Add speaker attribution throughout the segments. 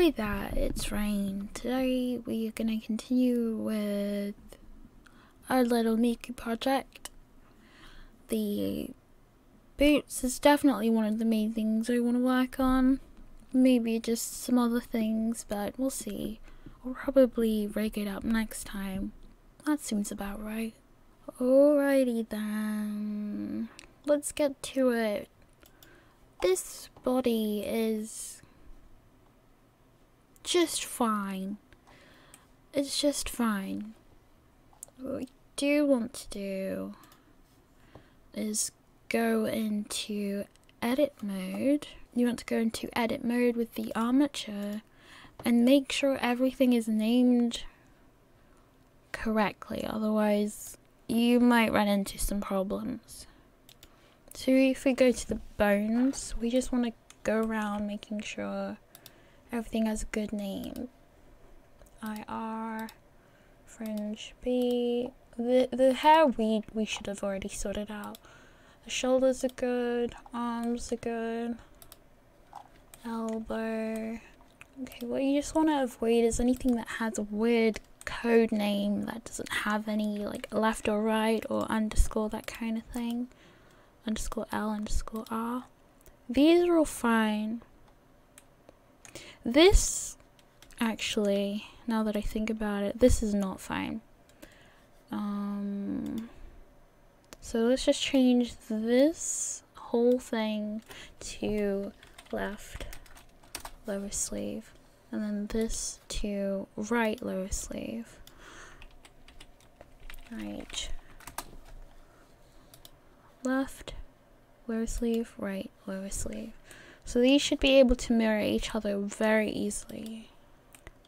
Speaker 1: Hi there, it's Rain. Today we are going to continue with our little Miku project. The boots is definitely one of the main things I want to work on. Maybe just some other things, but we'll see. I'll probably rig it up next time. That seems about right. Alrighty then, let's get to it. This body is just fine. It's just fine. What we do want to do is go into edit mode. You want to go into edit mode with the armature and make sure everything is named correctly, otherwise you might run into some problems. So if we go to the bones, we just want to go around making sure everything has a good name. IR, fringe B. The hair we should have already sorted out. The shoulders are good, arms are good, elbow. Okay, what you just want to avoid is anything that has a weird code name that doesn't have any like left or right or underscore, that kind of thing. Underscore L, underscore R. These are all fine. This, actually, now that I think about it, this is not fine. So let's just change this whole thing to left lower sleeve, and then this to right lower sleeve. Right. Left lower sleeve, right lower sleeve. So these should be able to mirror each other very easily.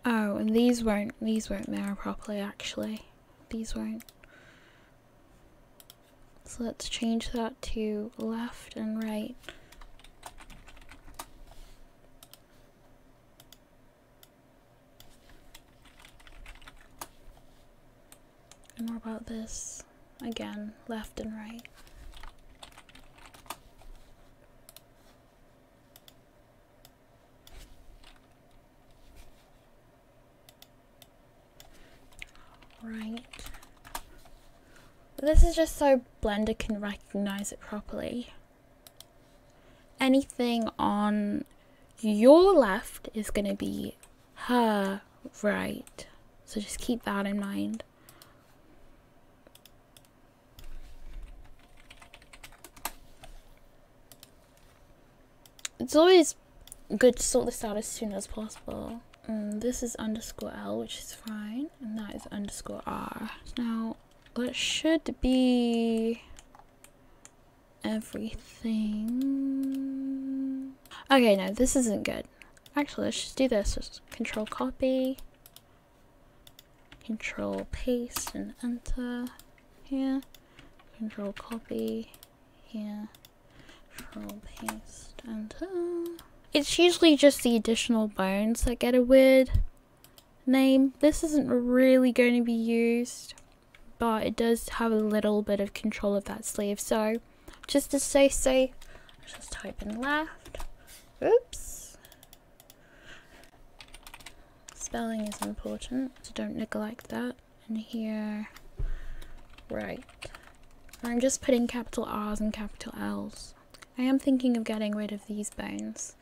Speaker 1: Oh, and these won't mirror properly actually. These won't. So let's change that to left and right. And what about this? Again, left and right. Right. This is just so Blender can recognize it properly. Anything on your left is going to be her right. So just keep that in mind. It's always good to sort this out as soon as possible. This is underscore L, which is fine, and that is underscore R. Now, that should be everything. Okay, no, this isn't good. Actually, let's just do this. Just control copy, control paste, and enter here. Control copy here. Control paste, enter. It's usually just the additional bones that get a weird name. This isn't really going to be used, but it does have a little bit of control of that sleeve. So just to stay safe, let's just type in left. Oops. Spelling is important, so don't neglect that. And here, right. I'm just putting capital R's and capital L's. I am thinking of getting rid of these bones.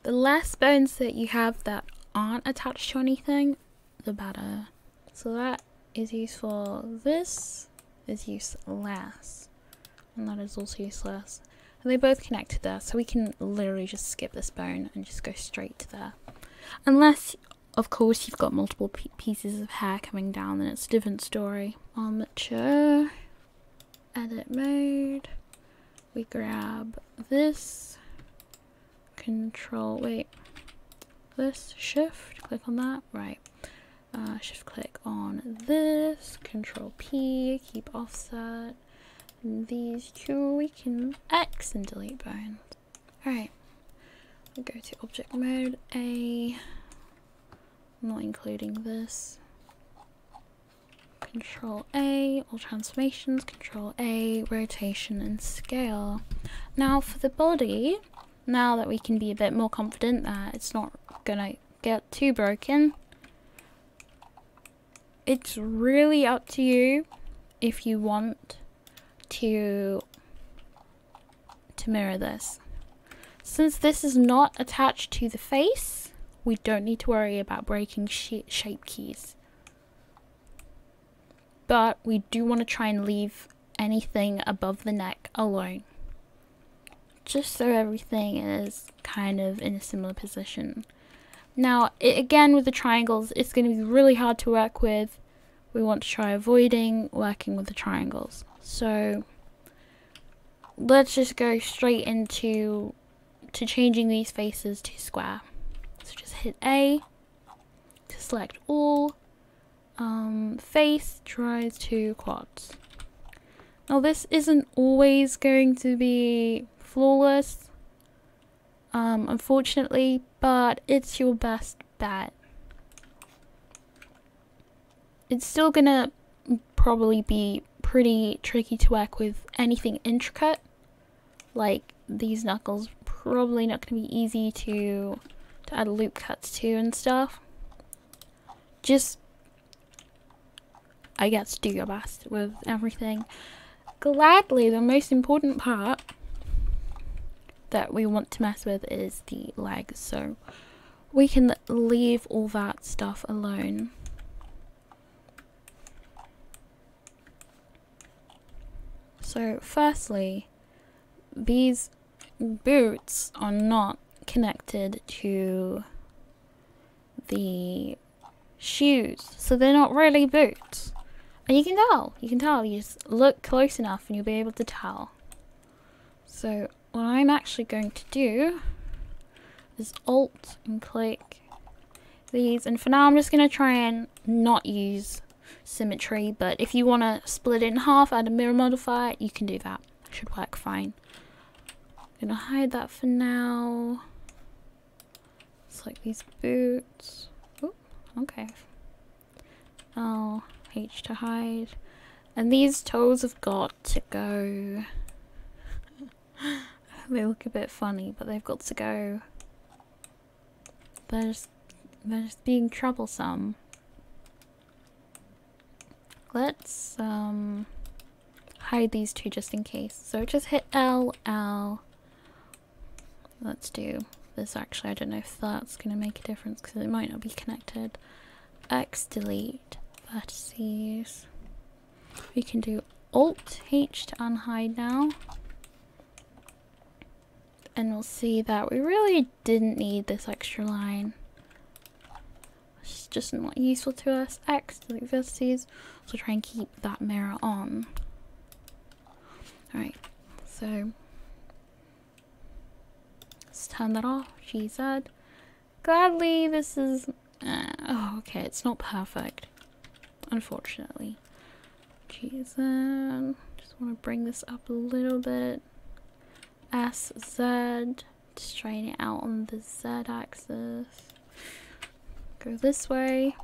Speaker 1: The less bones that you have that aren't attached to anything, the better. So that is useful. This is useless. And that is also useless. And they both connect to there, so we can literally just skip this bone and just go straight to there. Unless, of course, you've got multiple pieces of hair coming down, then it's a different story. Armature. Edit mode. We grab this. Control, wait, this, shift, click on that, right, shift click on this, control P, keep offset, and these two we can X and delete bones. Alright, we go to object mode, A, not including this, control A, all transformations, control A, rotation and scale. Now for the body, now that we can be a bit more confident that it's not gonna get too broken. It's really up to you if you want to mirror this. Since this is not attached to the face, we don't need to worry about breaking shape keys. But we do want to try and leave anything above the neck alone, just so everything is kind of in a similar position. Now, again, with the triangles, it's going to be really hard to work with. We want to try avoiding working with the triangles. So let's just go straight into changing these faces to square. So just hit A to select all. Face tries to quads. Now this isn't always going to be flawless, unfortunately, but it's your best bet. It's still gonna probably be pretty tricky to work with anything intricate, like these knuckles. Probably not gonna be easy to add loop cuts to and stuff. Just, I guess, do your best with everything. Gladly, the most important part that we want to mess with is the legs, so we can leave all that stuff alone. So firstly, these boots are not connected to the shoes, so they're not really boots. And you can tell, you just look close enough and you'll be able to tell. So what I'm actually going to do is Alt and click these, and for now I'm just going to try and not use symmetry, but if you want to split it in half, add a mirror modifier, you can do that. Should work fine. I'm going to hide that for now. Select these boots. Ooh, okay. H to hide. And these toes have got to go. They look a bit funny, but they've got to go. They're just being troublesome. Let's hide these two just in case. So just hit L. Let's do this. Actually, I don't know if that's going to make a difference because it might not be connected. X delete vertices. We can do Alt H to unhide now. And we'll see that we really didn't need this extra line. It's just not useful to us. X delete vertices. So try and keep that mirror on. Alright, so let's turn that off. GZ. Gladly, this is oh, okay, it's not perfect, unfortunately. GZ. Just want to bring this up a little bit. SZ. To straighten it out on the Z axis. Go this way.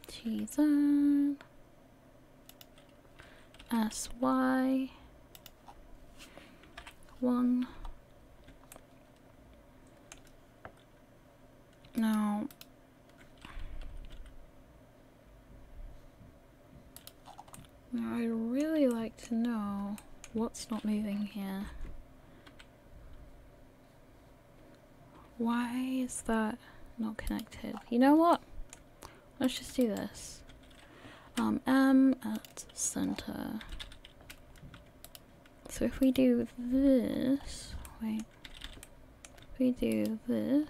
Speaker 1: GZ. SY. 1. Now, I'd really like to know what's not moving here. Why is that not connected? You know what? Let's just do this. M at center. So if we do this, wait, if we do this,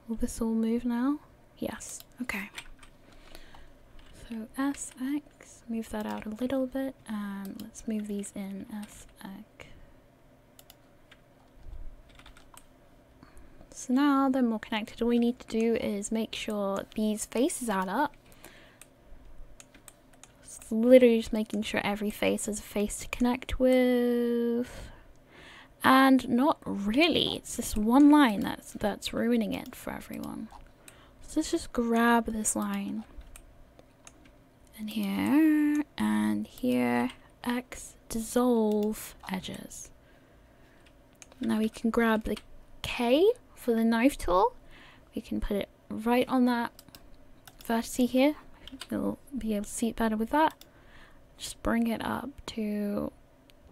Speaker 1: will this all move now? Yes. Okay. So SX, move that out a little bit, and let's move these in SX. So now they're more connected. All we need to do is make sure these faces add up. It's literally just making sure every face has a face to connect with. And not really, it's this one line that's ruining it for everyone. So let's just grab this line. And here, X, dissolve edges. Now we can grab the K for the knife tool, we can put it right on that vertex here. You'll be able to see it better with that. Just bring it up to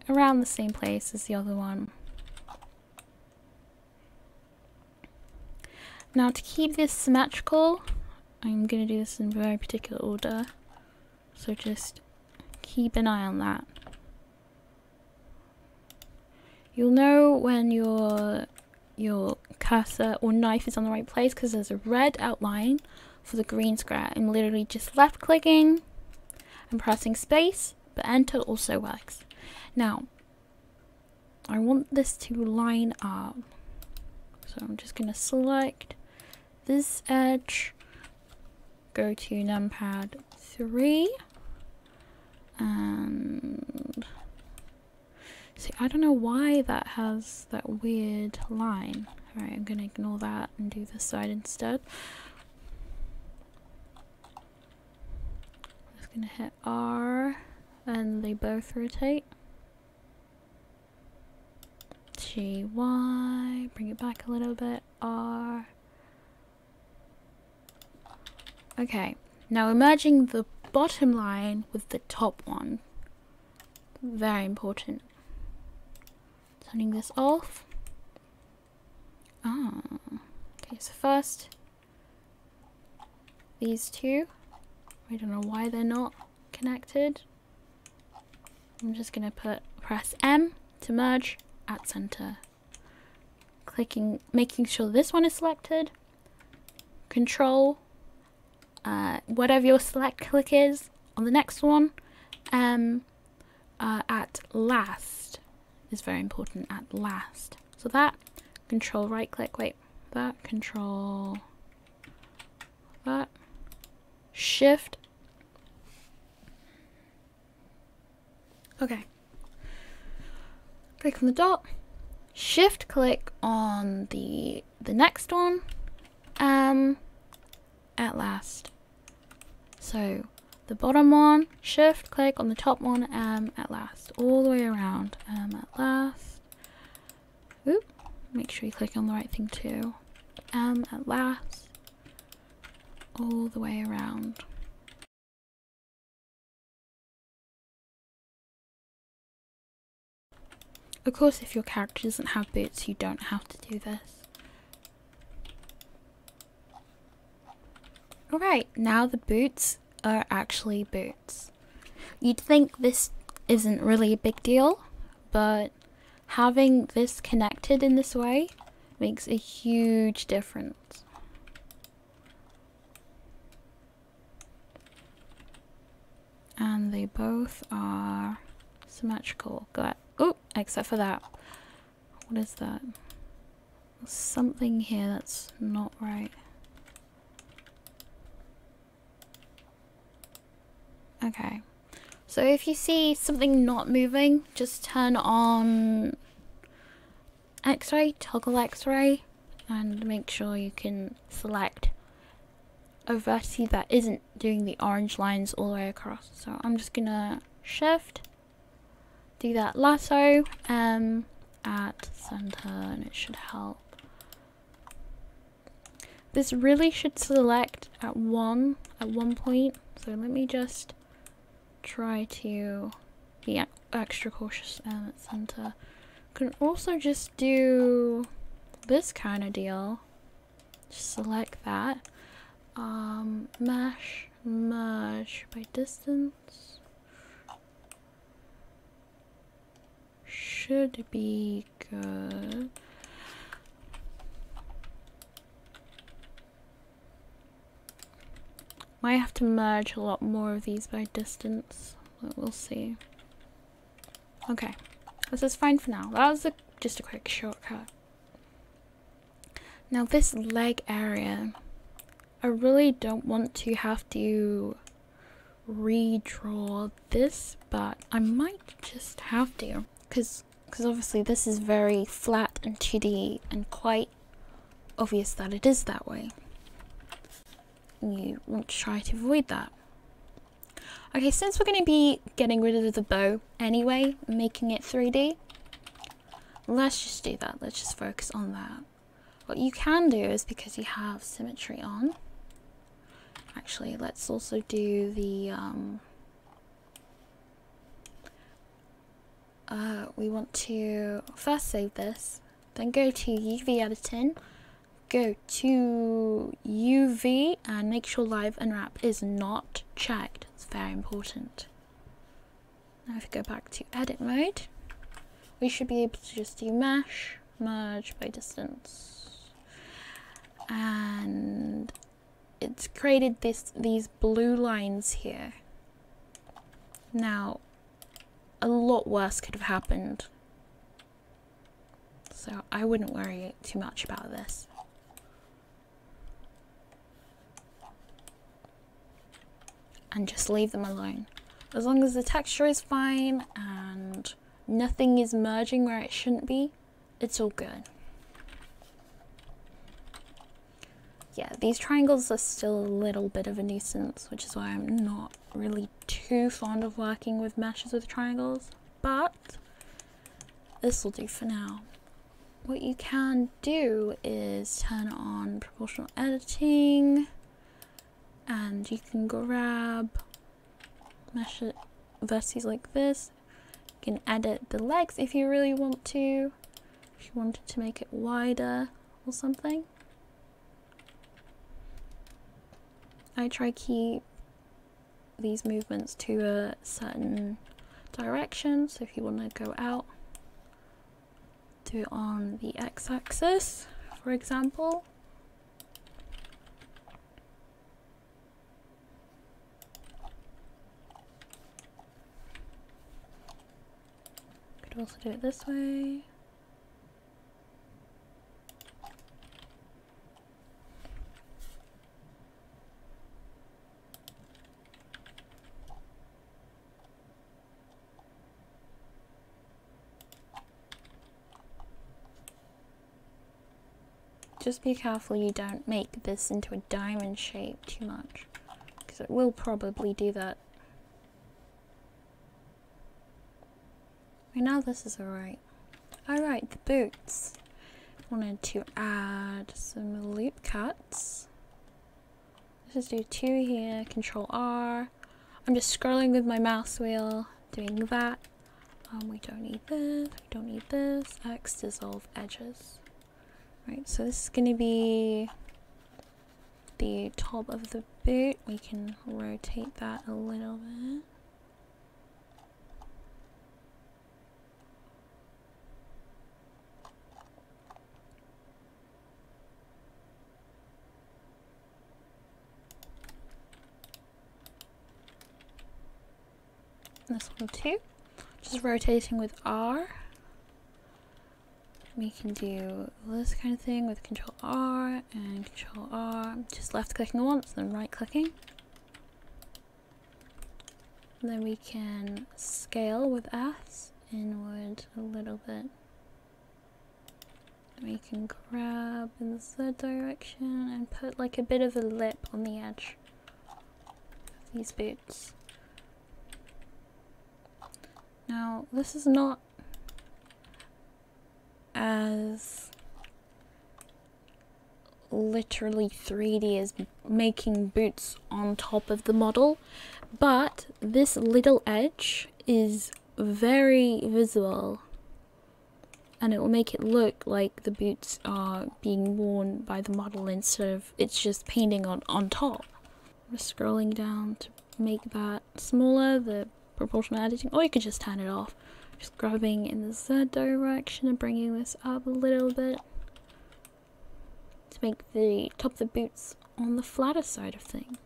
Speaker 1: around the same place as the other one. Now to keep this symmetrical, I'm going to do this in a very particular order, so just keep an eye on that. You'll know when your cursor or knife is on the right place because there's a red outline for the green square. I'm literally just left clicking and pressing space, but enter also works. Now I want this to line up, so I'm just going to select this edge, go to numpad 3, and see, I don't know why that has that weird line. Alright, I'm going to ignore that and do this side instead. I'm just going to hit R and they both rotate. GY, bring it back a little bit, R. Okay, now we're merging the bottom line with the top one. Very important. Turning this off. Ah, okay, so first, these two. I don't know why they're not connected. I'm just gonna press M to merge at center. Clicking, making sure this one is selected. Control, whatever your select click is on the next one. At last is very important, at last. So that, control right click, wait, that, control, that, shift. Okay. Click on the dot, shift click on the next one, at last. So the bottom one, shift click on the top one, at last, all the way around, at last. Oop, make sure you click on the right thing too. At last, all the way around. Of course, if your character doesn't have boots, you don't have to do this. Alright, now the boots are actually boots. You'd think this isn't really a big deal, but having this connected in this way makes a huge difference. And they both are symmetrical. Oh, except for that. What is that? There's something here that's not right. Okay, so if you see something not moving, just turn on X-ray, toggle X-ray, and make sure you can select a vertex that isn't doing the orange lines all the way across. So I'm just gonna shift, do that lasso, at center, and it should help. This really should select at one point, so let me just try to be extra cautious at center. Can also just do this kind of deal. Just select that. Mesh, merge by distance. Should be good. Might have to merge a lot more of these by distance, but we'll see. Okay, this is fine for now. That was just a quick shortcut. Now this leg area, I really don't want to have to redraw this, but I might just have to, because obviously this is very flat and 2D and quite obvious that it is that way. You want to try to avoid that. Okay, since we're going to be getting rid of the bow anyway, making it 3D, let's just do that. Let's just focus on that. What you can do is, because you have symmetry on, actually let's also do the we want to first save this, then go to UV editing, go to UV and make sure live unwrap is not checked. It's very important. Now if you go back to edit mode, we should be able to just do mesh, merge by distance, and it's created these blue lines here. Now a lot worse could have happened, so I wouldn't worry too much about this. And just leave them alone. As long as the texture is fine and nothing is merging where it shouldn't be, it's all good. Yeah, these triangles are still a little bit of a nuisance, which is why I'm not really too fond of working with meshes with triangles, but this will do for now. What you can do is turn on proportional editing, and you can grab mesh vertices like this. You can edit the legs if you really want to, if you wanted to make it wider or something. I try keep these movements to a certain direction, so if you want to go out, do it on the x-axis, for example. Could also do it this way. Just be careful you don't make this into a diamond shape too much, because it will probably do that. Right now this is alright. Alright, the boots. Wanted to add some loop cuts. Let's just do 2 here, Control R. I'm just scrolling with my mouse wheel, doing that. We don't need this, we don't need this. X dissolve edges. Right, so this is going to be the top of the boot. We can rotate that a little bit. This one too. Just rotating with R. We can do this kind of thing with Control R and Control R. Just left clicking once, then right clicking. And then we can scale with S inward a little bit. And we can grab in the Z direction and put like a bit of a lip on the edge of these boots. Now, this is not as literally 3D as making boots on top of the model, but this little edge is very visible and it will make it look like the boots are being worn by the model instead of it's just painting on top. I'm just scrolling down to make that smaller, the proportional editing, or you could just turn it off. Just grabbing in the Z direction and bringing this up a little bit to make the top of the boots on the flatter side of things.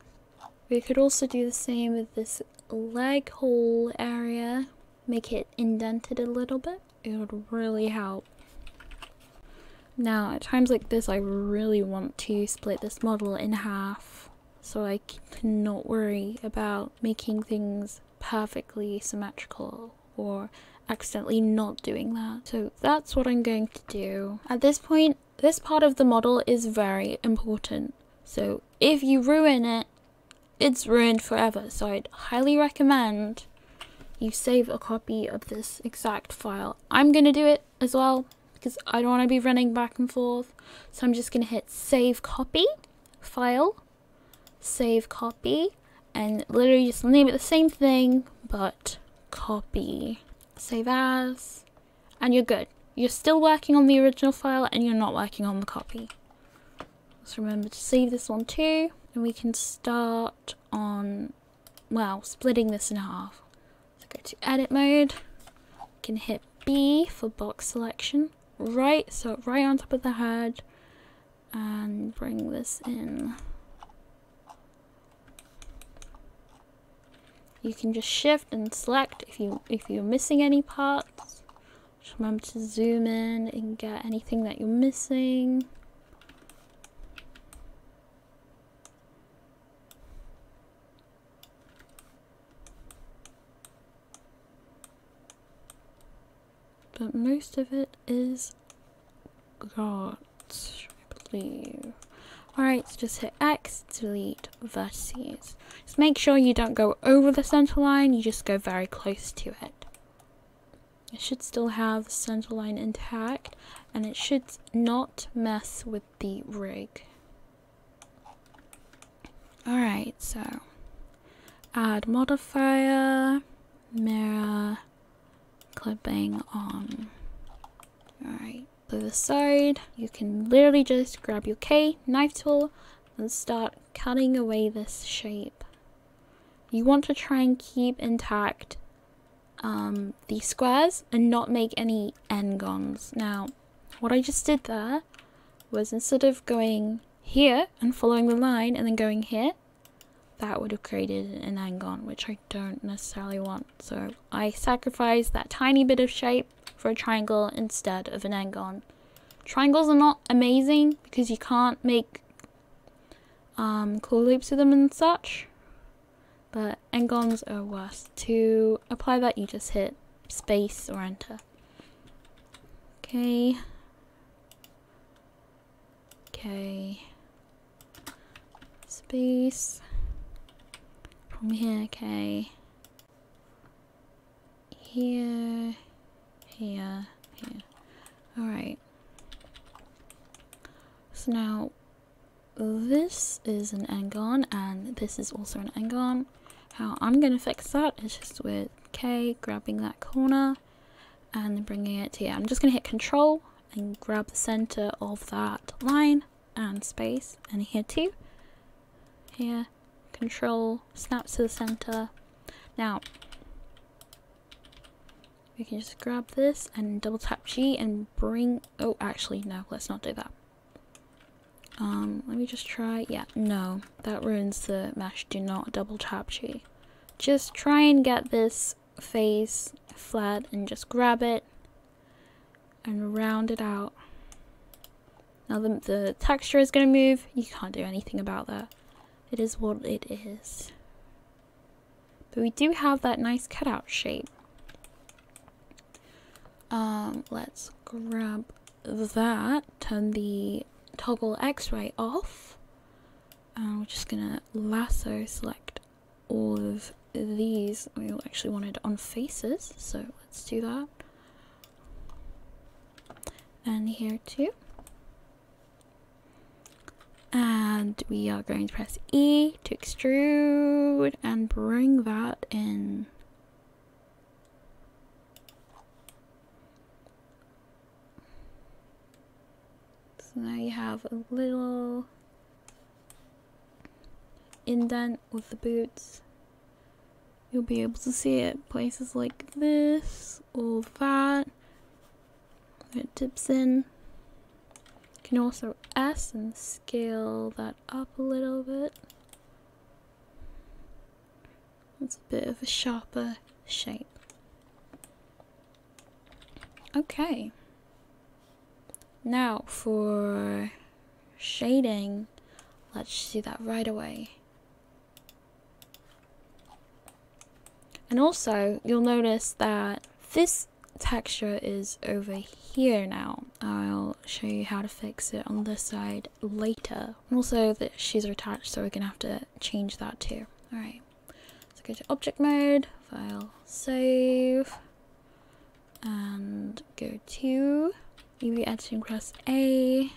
Speaker 1: We could also do the same with this leg hole area, make it indented a little bit. It would really help. Now at times like this I really want to split this model in half so I can not worry about making things perfectly symmetrical or accidentally not doing that. So that's what I'm going to do. At this point, this part of the model is very important. So if you ruin it, it's ruined forever. So I'd highly recommend you save a copy of this exact file. I'm going to do it as well because I don't want to be running back and forth. So I'm just going to hit save copy, file, save copy, and literally just name it the same thing, but copy. Save as, and you're good. You're still working on the original file and you're not working on the copy. Just remember to save this one too, and we can start on, well, splitting this in half. So go to edit mode, you can hit B for box selection, right, so right on top of the head, and bring this in. You can just shift and select if you're missing any parts. Just remember to zoom in and get anything that you're missing. But most of it is got, I believe. Alright, so just hit X to delete vertices. Just make sure you don't go over the center line, you just go very close to it. It should still have the center line intact, and it should not mess with the rig. Alright, so add modifier, mirror, clipping on. Alright. So the side, you can literally just grab your K knife tool and start cutting away this shape. You want to try and keep intact the squares and not make any n-gons. Now, what I just did there was, instead of going here and following the line and then going here, that would have created an n-gon, which I don't necessarily want. So I sacrificed that tiny bit of shape for a triangle instead of an n-gon. Triangles are not amazing because you can't make cool loops with them and such, but n-gons are worse. To apply that, you just hit space or enter. Okay. Okay. Space. From here, okay. Here. Here. Here. Alright. So now, this is an n-gon, and this is also an n-gon. How I'm going to fix that is just with K, grabbing that corner, and then bringing it to here. I'm just going to hit Control, and grab the center of that line, and space, and here too. Here, Control, snap to the center. Now, we can just grab this and double tap G and bring, oh actually no, let's not do that. Let me just try, yeah, no, that ruins the mesh, do not double tap G. Just try and get this face flat and just grab it and round it out. Now the texture is going to move, you can't do anything about that. It is what it is. But we do have that nice cutout shape. Let's grab that, turn the toggle X-ray off, and we're just gonna lasso select all of these. We actually wanted on faces, so let's do that. And here too. And we are going to press E to extrude and bring that in. So now you have a little indent with the boots. You'll be able to see it places like this or that. It dips in. You can also S and scale that up a little bit. It's a bit of a sharper shape. Okay. Now for shading, let's do that right away. And also, you'll notice that this texture is over here now. I'll show you how to fix it on this side later. And also the shoes are attached, so we're gonna have to change that too. Alright, so go to object mode, file, save, and go to UV editing, press A.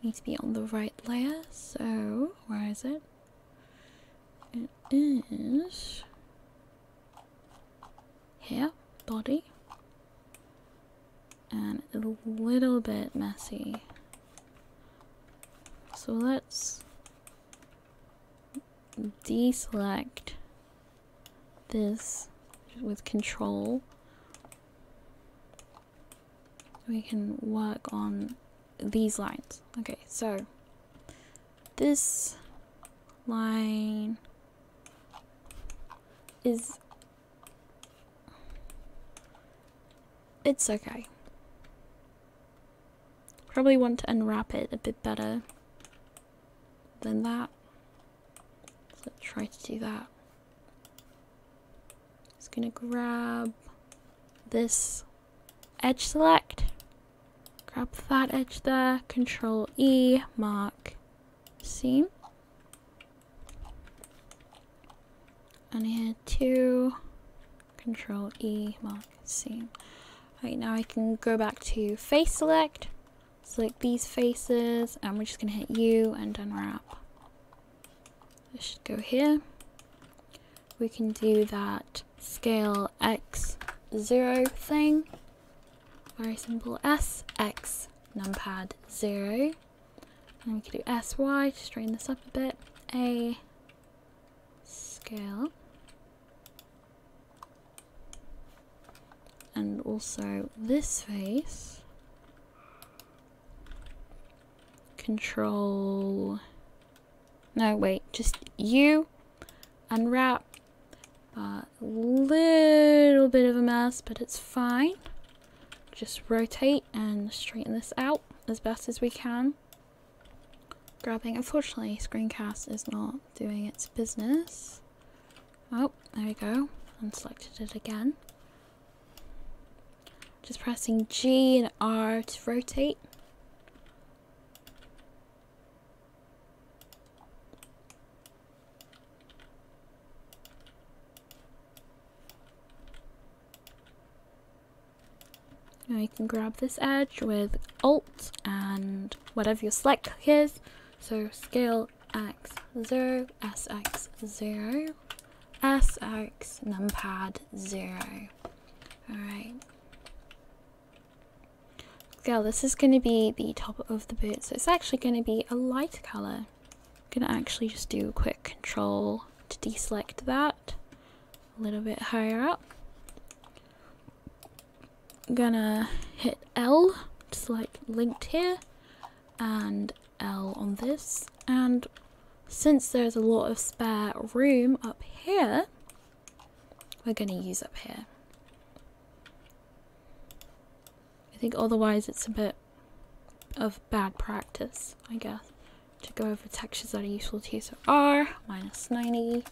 Speaker 1: Need to be on the right layer, so where is it? It is here, body, and a little bit messy. So let's deselect this with control. We can work on these lines. Okay, so this line is, it's okay. Probably want to unwrap it a bit better than that. So let's try to do that. Just gonna grab this edge select, grab that edge there, Control E, mark seam, and here too, Control E, mark seam. Right, now I can go back to face select, select these faces, and we're just gonna hit U and unwrap. This should go here. We can do that scale X0 thing. Very simple. S, X, numpad 0. And we can do SY to straighten this up a bit. A, scale. And also this face. Control. No, wait, just U, unwrap. A little bit of a mess, but it's fine. Just rotate and straighten this out as best as we can. Grabbing, unfortunately, screencast is not doing its business. Oh, there we go. Unselected it again. Just pressing G and R to rotate. Now you can grab this edge with Alt and whatever your select click is. So scale X0, SX0, SX, numpad 0. Alright. Scale, this is going to be the top of the boot, so it's actually going to be a lighter colour. I'm going to actually just do a quick control to deselect that a little bit higher up. I'm gonna hit L to select linked here and L on this, and since there's a lot of spare room up here, we're gonna use up here. I think otherwise it's a bit of bad practice, I guess, to go over textures that are useful to you. So R, -90,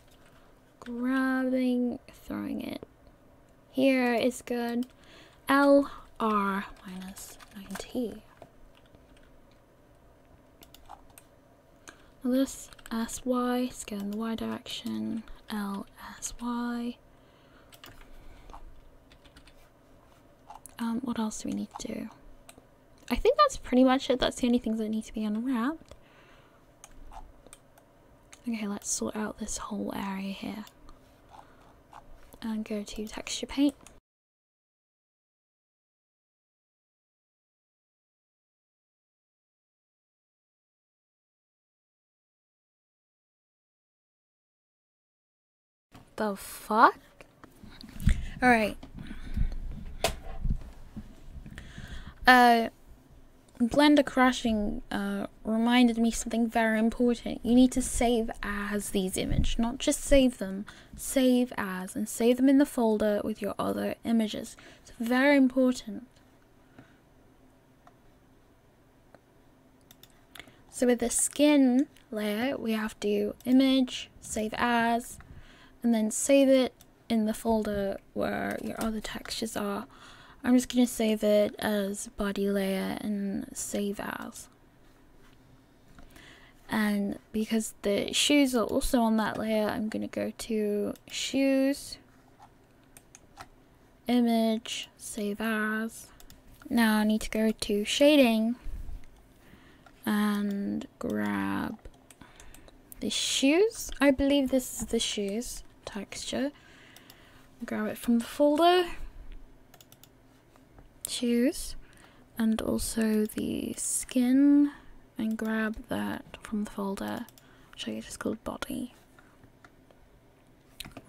Speaker 1: grabbing, throwing it here is good. L, R, -90. Now this SY, scale in the Y direction, L, SY. What else do we need to do? I think that's pretty much it. That's the only things that need to be unwrapped. Okay, let's sort out this whole area here. And go to texture paint. The fuck? Alright. Blender crashing reminded me something very important. You need to save as these images, not just save them. Save as, and save them in the folder with your other images. It's very important. So with the skin layer, we have to image, save as, and then save it in the folder where your other textures are. I'm just going to save it as body layer and save as. And because the shoes are also on that layer, I'm going to go to shoes image, save as. Now I need to go to shading and grab the shoes. I believe this is the shoes texture. Grab it from the folder, shoes, and also the skin, and grab that from the folder, which I guess is called body.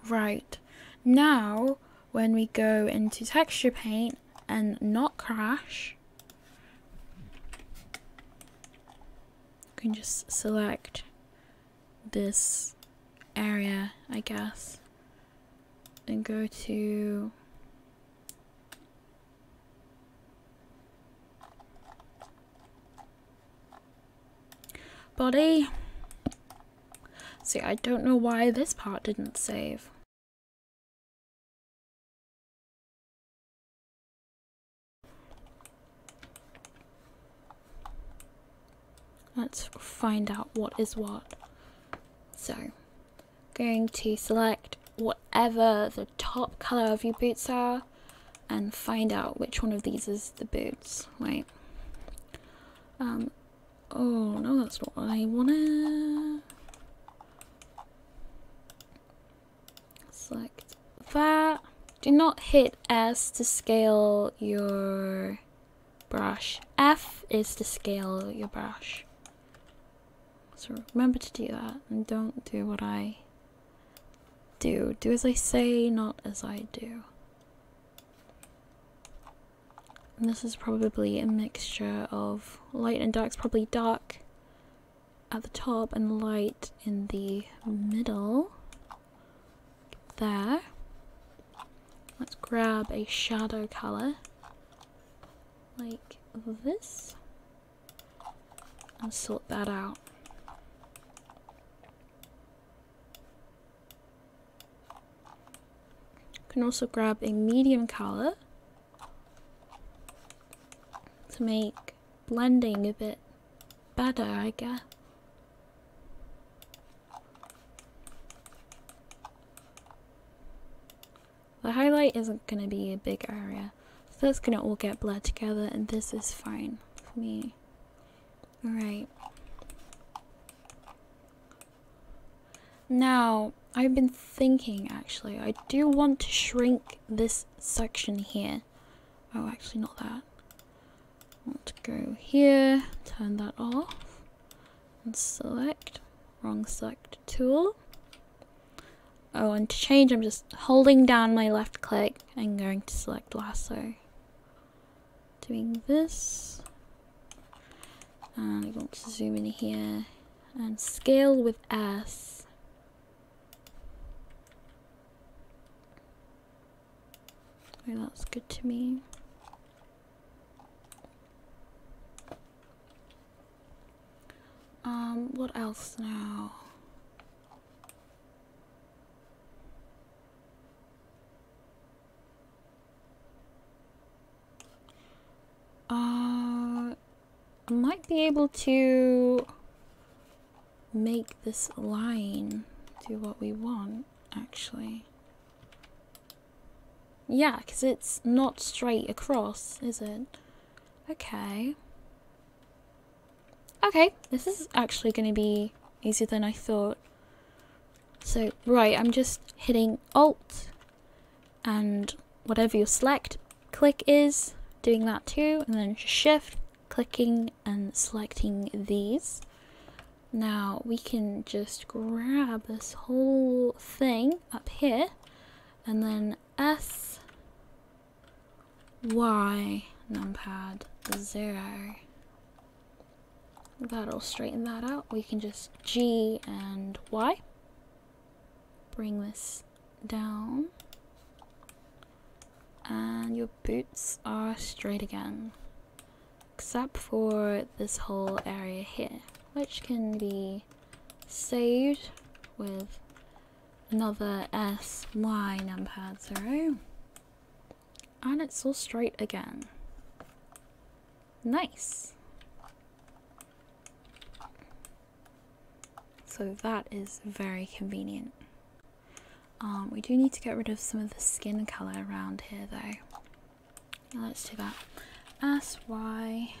Speaker 1: Right, now when we go into texture paint and not crash, you can just select this area, I guess, and go to body. See, I don't know why this part didn't save. Let's find out what is what. So, going to select whatever the top color of your boots are and find out which one of these is the boots. Wait. Oh no, that's not what I wanted. Select that. Do not hit S to scale your brush. F is to scale your brush. So remember to do that, and don't do what I do. Do as I say, not as I do. And this is probably a mixture of light and dark. It's probably dark at the top and light in the middle. There. Let's grab a shadow color like this and sort that out. Can also grab a medium color to make blending a bit better, I guess. The highlight isn't going to be a big area, so that's going to all get blurred together, and this is fine for me. Alright. Now, I've been thinking, actually, I do want to shrink this section here. Oh, actually not that. I want to go here, turn that off, and select, wrong select tool. Oh, and to change, I'm just holding down my left click and going to select lasso. Doing this. And I want to zoom in here and scale with S. Okay, that's good to me. What else now? I might be able to make this line do what we want, actually. Yeah, because it's not straight across, is it? Okay. Okay, this is actually going to be easier than I thought. So, right, I'm just hitting Alt and whatever your select click is, doing that too, and then Shift, clicking and selecting these. Now we can just grab this whole thing up here and then S, Y, numpad 0. That'll straighten that out. We can just G and Y. Bring this down. And your boots are straight again. Except for this whole area here, which can be saved with another S, Y, numpad 0. And it's all straight again. Nice. So that is very convenient. We do need to get rid of some of the skin color around here though. Now let's do that. SY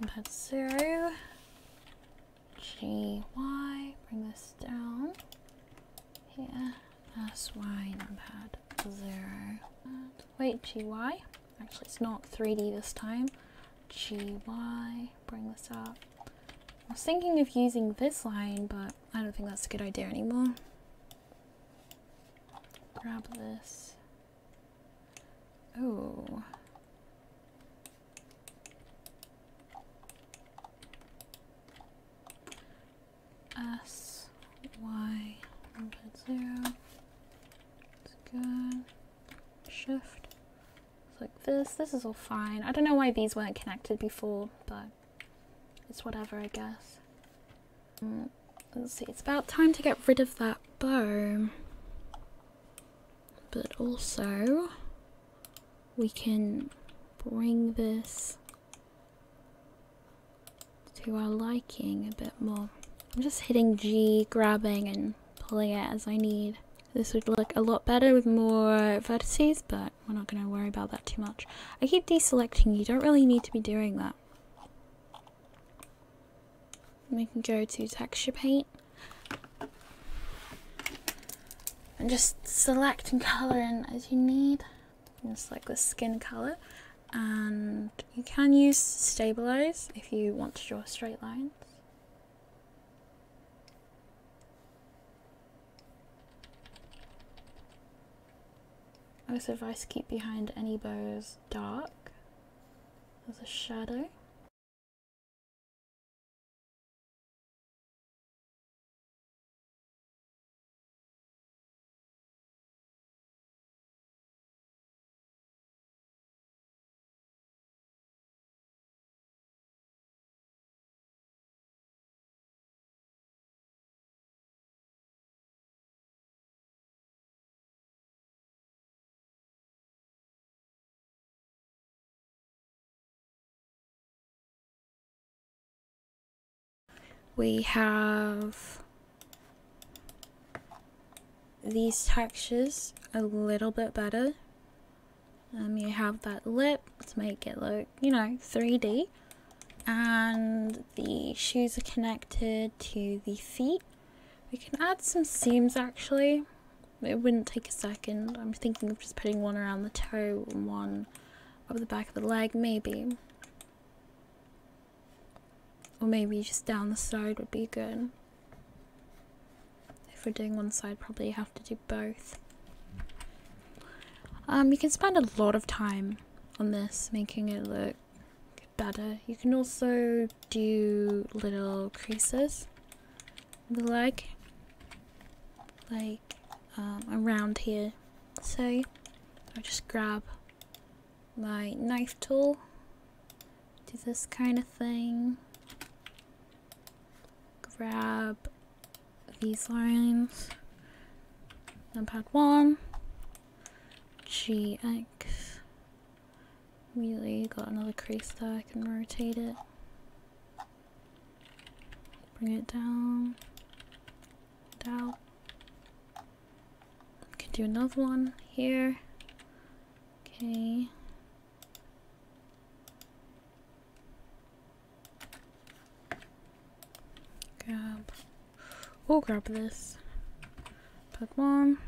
Speaker 1: pad 0, GY, bring this down here, SY numpad 0, wait, GY, actually it's not 3D this time, GY, bring this up. I was thinking of using this line, but I don't think that's a good idea anymore. Grab this. Oh. S, Y, 0. It's good. Shift. It's like this. This is all fine. I don't know why these weren't connected before, but it's whatever, I guess. Let's see. It's about time to get rid of that bow. But also, we can bring this to our liking a bit more. I'm just hitting G, grabbing and pulling it as I need. This would look a lot better with more vertices, but we're not going to worry about that too much. I keep deselecting, you don't really need to be doing that. We can go to texture paint and just select and color in as you need. Just like the skin color, and you can use stabilize if you want to draw straight lines. I also advise to keep behind any bows dark as a shadow. We have these textures a little bit better. You have that lip to make it look, you know, 3D. And the shoes are connected to the feet. We can add some seams actually. It wouldn't take a second. I'm thinking of just putting one around the toe and one over the back of the leg, maybe. Or maybe just down the side would be good. If we're doing one side, probably have to do both. You can spend a lot of time on this, making it look better. You can also do little creases in the leg, like around here. So I'll just grab my knife tool, do this kind of thing. Grab these lines, numpad 1, GX, really got another crease there, I can rotate it, bring it down, down, I can do another one here, okay. Grab this. Put one.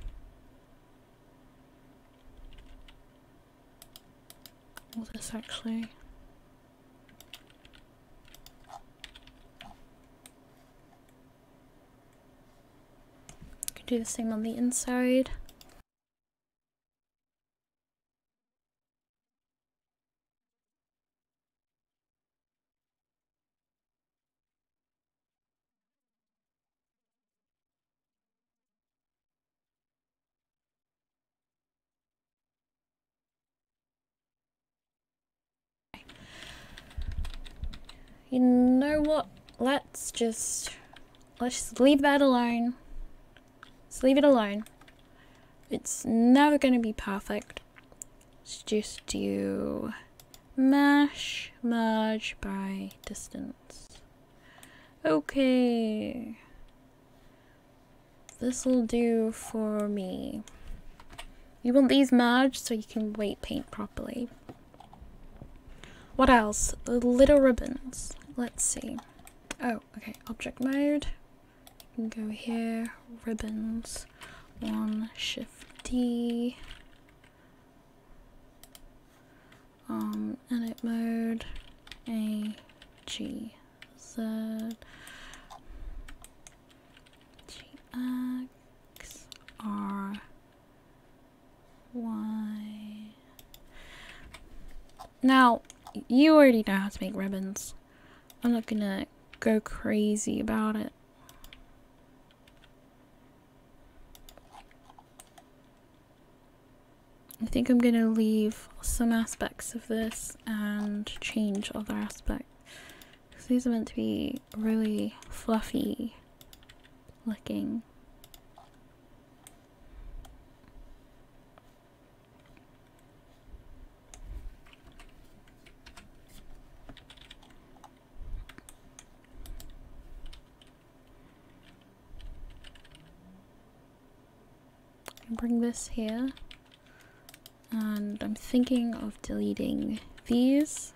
Speaker 1: All this actually. Can do the same on the inside. You know what? Let's just leave that alone. Let's leave it alone. It's never going to be perfect. Let's just do mesh, merge by distance. Okay. this will do for me. You want these merged so you can weight paint properly. What else? The little ribbons. Let's see. Oh, okay. Object mode. You can go here. Ribbons. 1, Shift D. Edit mode. A, G, Z, G, X, R, Y. Now, you already know how to make ribbons. I'm not gonna go crazy about it. I think I'm gonna leave some aspects of this and change other aspects. Because these are meant to be really fluffy looking. Bring this here. And I'm thinking of deleting these.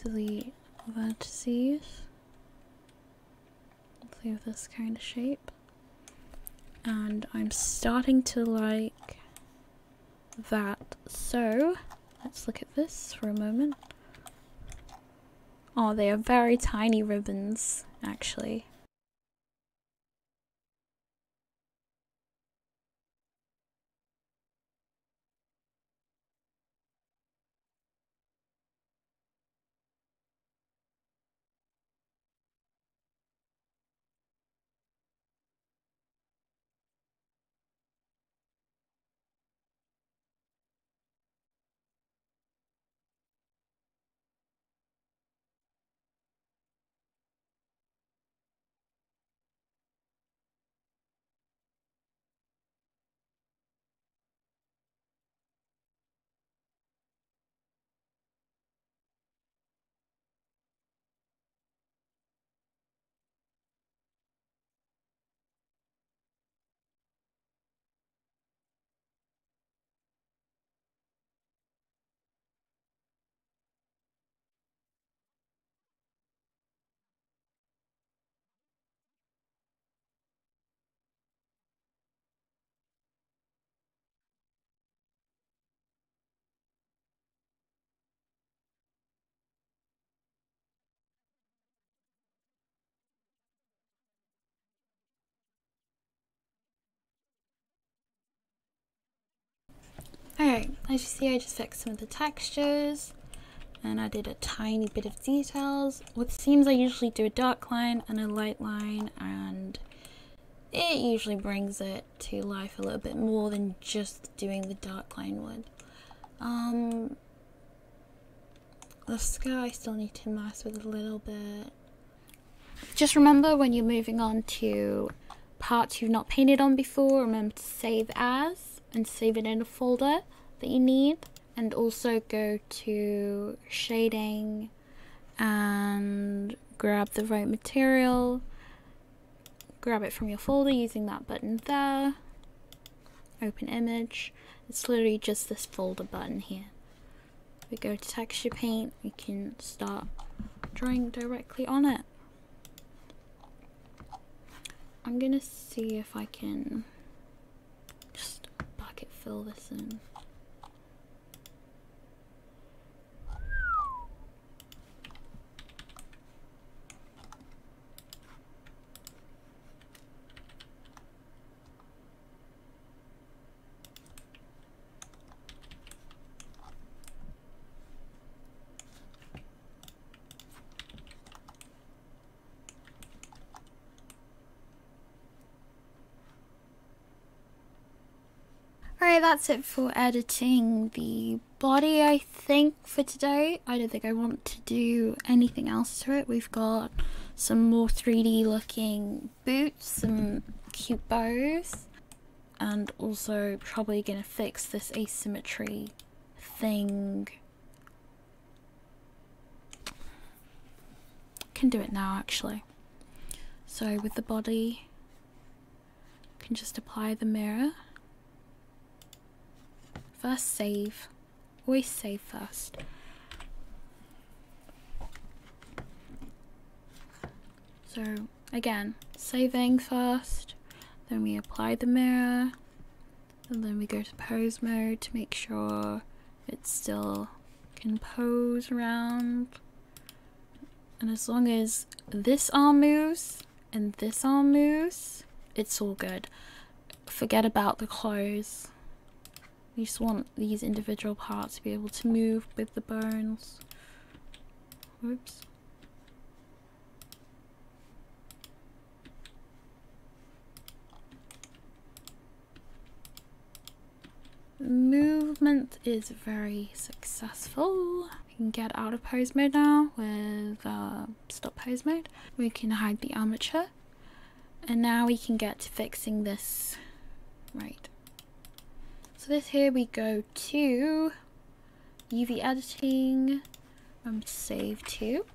Speaker 1: Delete vertices. Let's leave this kind of shape. And I'm starting to like that. So let's look at this for a moment. Oh, they are very tiny ribbons, actually. Alright, as you see, I just fixed some of the textures and I did a tiny bit of details. With seams, I usually do a dark line and a light line, and it usually brings it to life a little bit more than just doing the dark line would. The sky I still need to mess with a little bit. Just remember, when you're moving on to parts you've not painted on before, remember to save as and save it in a folder that you need, and also go to shading and grab the right material, grab it from your folder using that button there, open image. It's literally just this folder button here. We go to texture paint, we can start drawing directly on it. I'm gonna see if I can just bucket fill this in. Alright, that's it for editing the body, I think, for today. I don't think I want to do anything else to it. We've got some more 3D looking boots, some cute bows, and also probably gonna fix this asymmetry thing. Can do it now, actually. So with the body, can just apply the mirror. First save. Always save first. So again, saving first, then we apply the mirror, and then we go to pose mode to make sure it still can pose around. And as long as this arm moves and this arm moves, it's all good. Forget about the clothes. We just want these individual parts to be able to move with the bones. Whoops. Movement is very successful. We can get out of pose mode now with stop pose mode. We can hide the armature. And now we can get to fixing this. Right. So this here we go to UV editing, save to.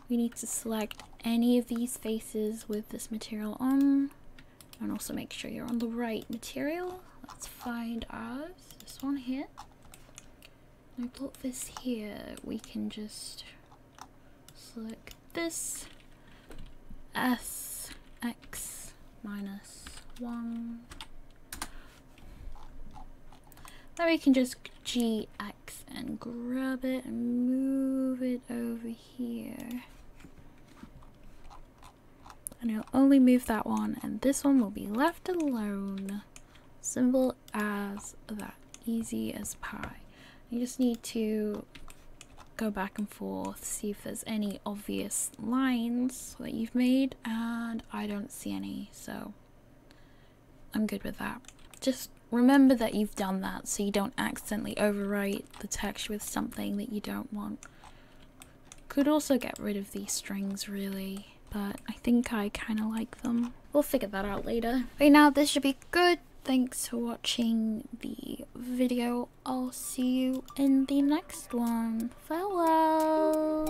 Speaker 1: We need to select any of these faces with this material on, and also make sure you're on the right material. Let's find ours, this one here. I put this here, we can just select this, S, X, minus 1. Then we can just GX and grab it and move it over here. And it'll only move that one, and this one will be left alone. Simple as that. Easy as pie. You just need to go back and forth, see if there's any obvious lines that you've made, and I don't see any, so I'm good with that. Just remember that you've done that so you don't accidentally overwrite the text with something that you don't want. Could also get rid of these strings really, but I think I kind of like them. We'll figure that out later. Right now this should be good. Thanks for watching the video. I'll see you in the next one. Farewell!